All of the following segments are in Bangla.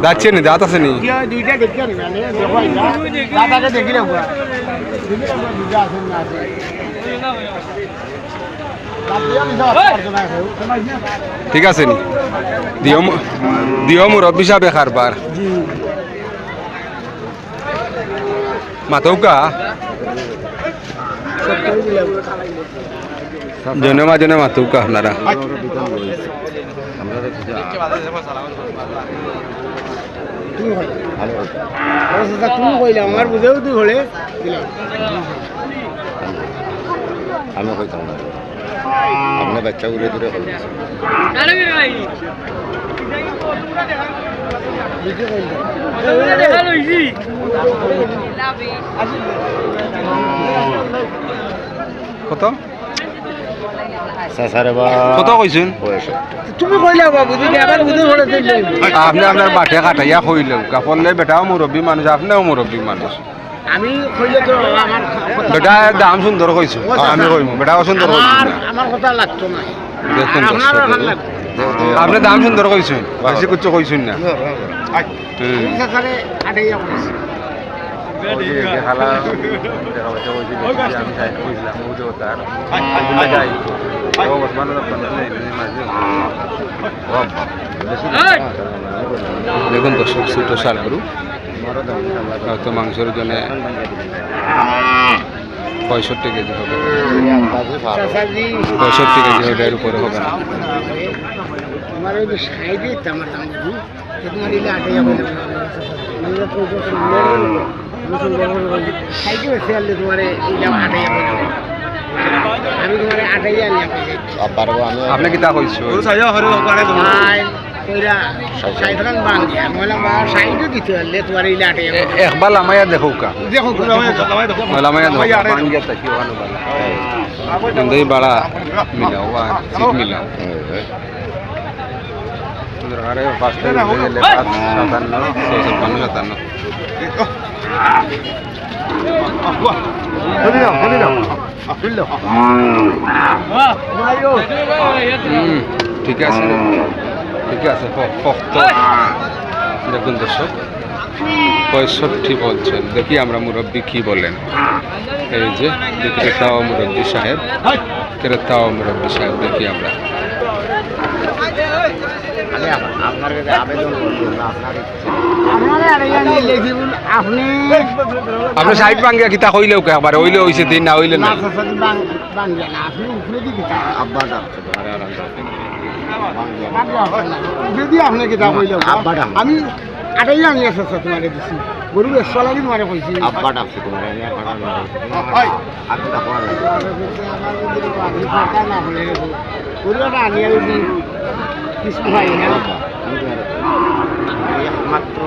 যাচ্ছে নি দাঁত আছে নি দুইটা দেখি দাদাকে দেখি রাখবো দুইটা আছে না আছে ঠিক আছে নি দিও মুরব্বী সাহেব খারবার মাতৌকা জনে মাজনে মাতৌকা আপনারা তুমি কইলে আমার বুঝেও তুই হলে আমি কইতাম না আপনার বাচ্চা উড়ে দূরে কত কত কইছেন তুমি কইলে বাবু যদি আবার বুঝে হলে আপনি আপনার বাটে কাটাইয়া কইলেও কাপড়লে বেটাও মুরব্বী মানুষ আপনিও মুরব্বী মানুষ আমি কইলে তো আমার বেটা দাম সুন্দর কইছো আমি কইম বেটাও সুন্দর আমার কথা লাগতো না দেখুন আপনার ভাল লাগতো আপনি দাম সুন্দর কইছেন বেশি কিছু কইছেন না সরকারে আটাইয়া করেছে দেখুন দর্শক ছোটো শাল গরু হয়তো মাংসের জন্য 65 কেজি হবে 65 কেজি হবে এর উপরে হবে না তোমার ওই যে সাইডে আমার দাম গরু তোমার ইলে আটাইয়া বলে সাইডে বেশি আনলে তোমার ইলে আটাইয়া বলে আমি তোমার আটাইয়া আনলে আপনি কি তা কইছো একবার লামাইয়া দেখো কা লামাইয়া দেখো বাড়া মিলাও ঠিক মিলাও আরে 57 ঠিক আছে ঠিক আছে দেখুন দর্শক 65 বলছেন দেখি আমরা মুরব্বী কি বলেন এই যে ক্রেতাও মুরব্বী সাহেব দেখি আমরা আপনি সাইড ভাঙ্গিয়া কিতা কইলেও একবার হইলে হইছে দিন না হইলে না যদি আপনি কিতা কইলে আমি আটাই আনি আছে তোমার দিছি গরু 100 লাগি তোমারে কইছি আব্বা ডাকছে তোমার গরুটা আনি আনি কিছু ভাই না মাত্র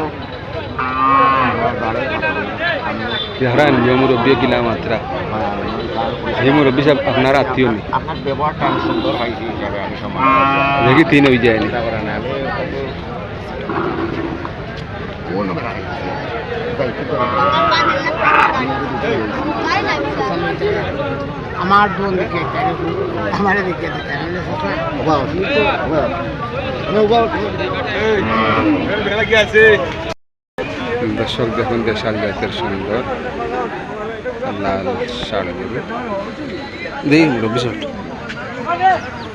চেহারা নিয়ম মুরব্বী কিলা মাত্রা এই মুরব্বী সাহেব আপনার আত্মীয় নি আপনার ব্যবহারটা সুন্দর হয়েছে হিসাবে আমি সম্মান দেখি 3 হয়ে যায়নি আমার বোন দেখে আমার দেখে দর্শক দেখুন দেশাল জাতের সুন্দর লাল শাড়ি দেবে দেখি মুরব্বী সাহেব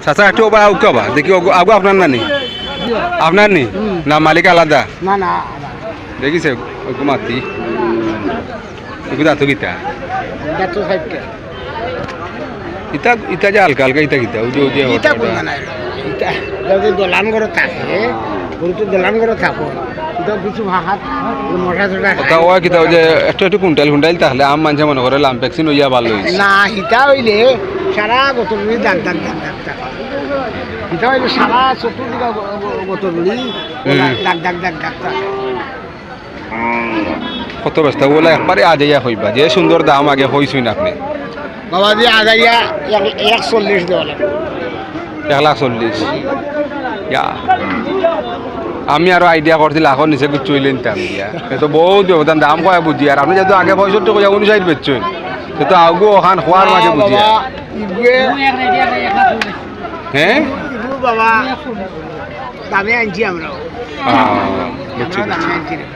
চাচা একটু আউকা দেখি আগু আপনার নানি আপনার নি না মালিক আলাদা না না দেখিছে মাতি দাঁত গীতা ইটা ইটা যে হালকা হালকা ইটা গীতা ওই যে দলান করে থাকে গরুটো দলান করে থাকো কিছু ভাষাত মশা চটা ওই কিতা যে একটু কুইন্টাল তাহলে আম মানুষে মনে করে লাম ভ্যাকসিন হইয়া ভালো হয়েছে না হিতা হইলে সারা গতরুলি দাগ দাগ দাগ দাগ দাগ হিতা হইলে সারা চতুর্দিকে গতরুলি দাগ দাগ দাগ দাগ দাগ কত ব্যস্ত বলে একবারে আজাইয়া হইবা যে সুন্দর দাম আগে হইছুন আপনি বাবা দিয়ে আজাইয়া 140 দেওয়া লাগে 140 ইয়া আমি আরো আইডিয়া করছিল এখন নিচে চইলেন দাম দিয়া তো বহুত ব্যবধান দাম কয় বুঝি আর আপনি যেহেতু আগে 65 কইয়া 59 বেচছেন তো আগু ওখান খোয়ার মাঝে বুঝি হ্যাঁ বাবা দামে আনছি আমরা বুঝছি আমরা বুঝছি। দামে আনছি রে।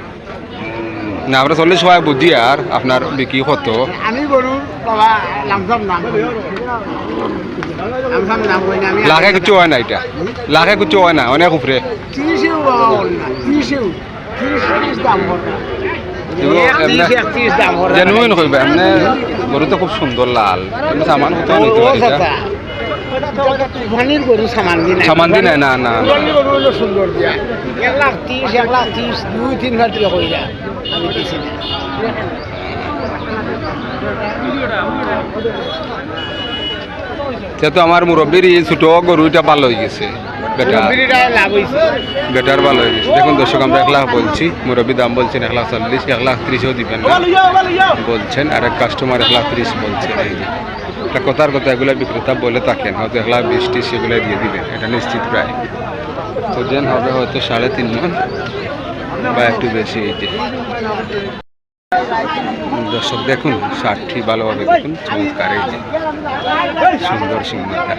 না আমরা চল্লিশ সবাই বুঝি আর আপনার বিক্রি কত আমি গরুর বাবা লামসাম নাম লামসাম নাম কই না আমি লাখে কিছু হয় না এটা লাখে কিছু হয় না অনেক উপরে 30 বাবা বল না 30 দাম করে এগুলো এমনে 30 দাম করে জেনুইন হইবে এমনি গরু তো খুব সুন্দর লাল এমনি সামান কোথায় নিতে পারি এটা পানির গরু সামান দিন সামান দি নাই না না না। গরু হলো সুন্দর দিয়া 1,30,1,30,000 2-3 হাজার টাকা কইরা আমি দিছি না সে তো আমার মুরব্বীর এই ছোট গরুটা ভালো হয়ে গেছে বেটা বিরিটা লাভ হইছে বেটার ভালো হয়ে গেছে দেখুন দর্শক আমরা 1 লাখ বলছি মুরব্বী দাম বলছেন 1,40,000 1,30,000 দিবেন না বলছেন আর এক কাস্টমার 1,30,000 বলছে এই যে এটা কথার কথা এগুলো বিক্রেতা বলে থাকেন হয়তো 1,20,000 সেগুলো দিয়ে দিবেন এটা নিশ্চিত প্রায় তো দেন হবে হয়তো 3.5 মণ বা একটু বেশি এই যে দর্শক দেখুন ষাটটি ভালোভাবে দেখুন চমৎকার এই যে সুন্দর সিংহটা